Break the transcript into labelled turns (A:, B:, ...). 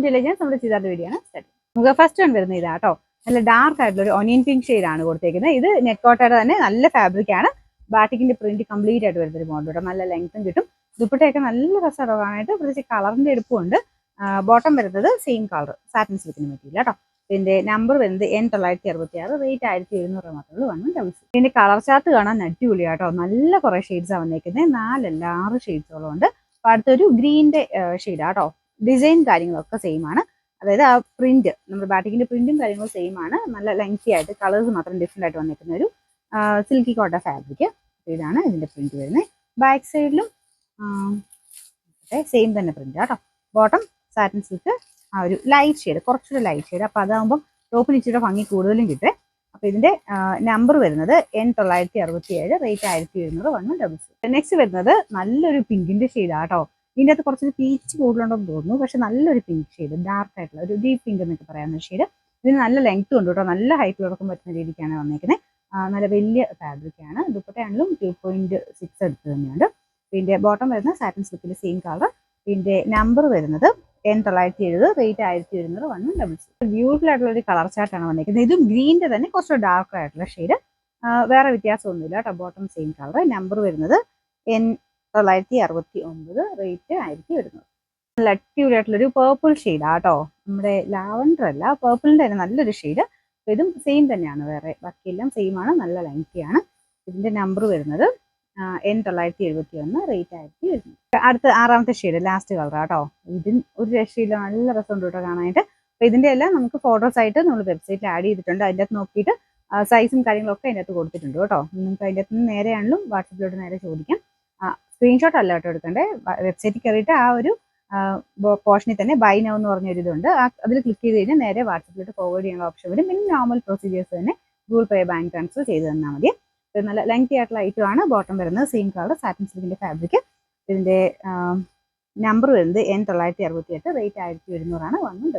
A: To legends നമ്മുടെ ചെയ്താൽ video ആണ് സ്റ്റാർട്ട്. നമുക്ക് ഫസ്റ്റ് വൺ വരുന്നത് ഇതാ കേട്ടോ. നല്ല ഡാർക്ക് ആയിട്ടുള്ള ഒരു ഒനിയൻ പിങ്ക് ഷെയ്ഡ് ആണ് കൊടുത്തേക്കുന്നത്. ഇത് നെക്കോട്ടയുടെ തന്നെ നല്ല ഫാബ്രിക് ആണ്. ബാറ്റിക്കിന്റെ പ്രിന്റ് കംപ്ലീറ്റ് ആയിട്ട് വരുന്ന ഒരു മോഡൽ കേട്ടോ. നല്ല ലെങ്ത്തും കിട്ടും. ദുപ്പട്ടയൊക്കെ നല്ല രസമാണ് കാണാനായിട്ട്. പ്രത്യേകിച്ച് കളറിന്റെ എടുപ്പുണ്ട്. ബോട്ടം വരുന്നത് സെയിം കളർ സാറ്റിൻ സിൽക്കിന് പറ്റിയില്ല കേട്ടോ. ഇതിന്റെ നമ്പർ വരുന്നത് N966, റേറ്റ് 1700 മാത്രമേ ഉള്ളൂ. 1 ഇതിന്റെ കളർ ചാർട്ട് കാണാൻ അടിപൊളി കേട്ടോ. നല്ല കുറെ ഷെയ്ഡ്സാണ് വന്നേക്കുന്നത്. 6 ഷെയ്ഡ്സോളം ഉണ്ട്. അപ്പൊ അടുത്തൊരു ഗ്രീനിന്റെ ഷെയ്ഡാ കേട്ടോ. ഡിസൈൻ കാര്യങ്ങളൊക്കെ സെയിം ആണ്. അതായത് ആ പ്രിന്റ് നമ്മുടെ ബാറ്റിക്കിന്റെ പ്രിന്റും കാര്യങ്ങളും സെയിം ആണ്. നല്ല ലെങ്തി ആയിട്ട് കളേഴ്സ് മാത്രം ഡിഫറെന്റ് ആയിട്ട് വന്നിരിക്കുന്ന ഒരു സിൽക്കി കോട്ട ഫാബ്രിക്. ഇതാണ് ഇതിന്റെ പ്രിന്റ് വരുന്നത്. ബാക്ക് സൈഡിലും സെയിം തന്നെ പ്രിന്റ് കേട്ടോ. ബോട്ടം സാറ്റിൻ സിൽക്ക്, ആ ഒരു ലൈറ്റ് ഷെയ്ഡ്, കുറച്ചൊരു ലൈറ്റ് ഷെയ്ഡ്. അപ്പൊ അതാകുമ്പോൾ ടോപ്പിന് ഇച്ചിരി ഭംഗി കൂടുതലും കിട്ടും. അപ്പൊ ഇതിന്റെ നമ്പർ വരുന്നത് N967, റേറ്റ് 1700. നെക്സ്റ്റ് വരുന്നത് നല്ലൊരു പിങ്കിന്റെ ഷെയ്ഡാ കേട്ടോ. ഇതിൻ്റെ അകത്ത് കുറച്ചൊരു പീച്ച് കൂടുതലുണ്ടെന്ന് തോന്നുന്നു. പക്ഷെ നല്ലൊരു പിങ്ക് ഷെയ്ഡ്, ഡാർക്ക് ആയിട്ടുള്ള ഒരു ഡീപ്പ് പിങ്ക് എന്നൊക്കെ പറയാവുന്ന ഷെയ്ഡ്. ഇതിന് നല്ല ലെങ്ത് ഉണ്ട് കേട്ടോ. നല്ല ഹൈറ്റ് കൊടുക്കാൻ പറ്റുന്ന രീതിക്കാണ് വന്നേക്കുന്നത്. നല്ല വലിയ ഫാബ്രിക് ആണ്. ദുപ്പട്ടയാണെങ്കിലും 2.6 എടുത്ത് തന്നെയുണ്ട്. ഇതിന്റെ ബോട്ടം വരുന്ന സാറ്റിൻ സിൽക്കിന്റെ സെയിം കളർ. ഇതിന്റെ നമ്പർ വരുന്നത് N970, റേറ്റ് 1700. ബ്യൂട്ടിഫുൾ ആയിട്ടുള്ള ഒരു കളർ ചാർട്ടാണ് വന്നിരിക്കുന്നത്. ഇതും ഗ്രീനിന്റെ തന്നെ കുറച്ച് ഡാർക്ക് ആയിട്ടുള്ള ഷെയ്ഡ്. വേറെ വ്യത്യാസമൊന്നുമില്ല കേട്ടോ. Bottom same colour. നമ്പർ വരുന്നത് N969, റേറ്റ് 1000. നല്ല അടിപൊളിയായിട്ടുള്ളൊരു പേർപ്പിൾ ഷെയ്ഡാ കേട്ടോ. നമ്മുടെ ലാവൻഡർ അല്ല, പേർപ്പിളിന്റെ തന്നെ നല്ലൊരു ഷെയ്ഡ്. ഇതും സെയിം തന്നെയാണ്. വേറെ ബാക്കിയെല്ലാം സെയിം ആണ്. നല്ല ലെങ്തിയാണ്. ഇതിന്റെ നമ്പർ വരുന്നത് N971, റേറ്റ് 1000. അടുത്ത 6ാമത്തെ ഷെയ്ഡ്, ലാസ്റ്റ് കളർ കേട്ടോ. ഇതിന് ഒരു രക്ഷയില്ല, നല്ല രസമുണ്ട് കേട്ടോ കാണാനായിട്ട്. അപ്പൊ ഇതിന്റെ എല്ലാം നമുക്ക് ഫോട്ടോസ് ആയിട്ട് നമ്മൾ വെബ്സൈറ്റിൽ ആഡ് ചെയ്തിട്ടുണ്ട്. അതിൻ്റെ അകത്ത് നോക്കിയിട്ട് സൈസും കാര്യങ്ങളൊക്കെ അതിൻ്റെ അകത്ത് കൊടുത്തിട്ടുണ്ട് കേട്ടോ. നിങ്ങൾക്ക് അതിൻ്റെ അകത്ത് നിന്ന് നേരെയാണെങ്കിലും വാട്സപ്പിലോട്ട് നേരെ ചോദിക്കാം. സ്ക്രീൻഷോട്ട് അല്ല കേട്ടോ എടുക്കണ്ടേ. വെബ്സൈറ്റിൽ കയറിയിട്ട് ആ ഒരു പോർഷനിൽ തന്നെ ബൈ നൗ എന്ന് പറഞ്ഞൊരു ഇതുണ്ട്. അതിൽ ക്ലിക്ക് ചെയ്ത് കഴിഞ്ഞാൽ നേരെ വാട്സപ്പിലോട്ട് ഫോർവേഡ് ചെയ്യാനുള്ള ഓപ്ഷൻ വരും. പിന്നെ നോർമൽ പ്രൊസീജിയേഴ്സ് തന്നെ ഗൂഗിൾ പേ, ബാങ്ക് ട്രാൻസ്ഫർ ചെയ്ത് തന്നാൽ മതി. നല്ല ലെങ്തി ആയിട്ടുള്ള ഐറ്റം ആണ്. ബോട്ടം വരുന്നത് സെയിം കളർ സാറ്റിൻ സിൽക്കിന്റെ ഫാബ്രിക്. ഇതിന്റെ നമ്പർ വരുന്നത് N968, റേറ്റ് 1700. 1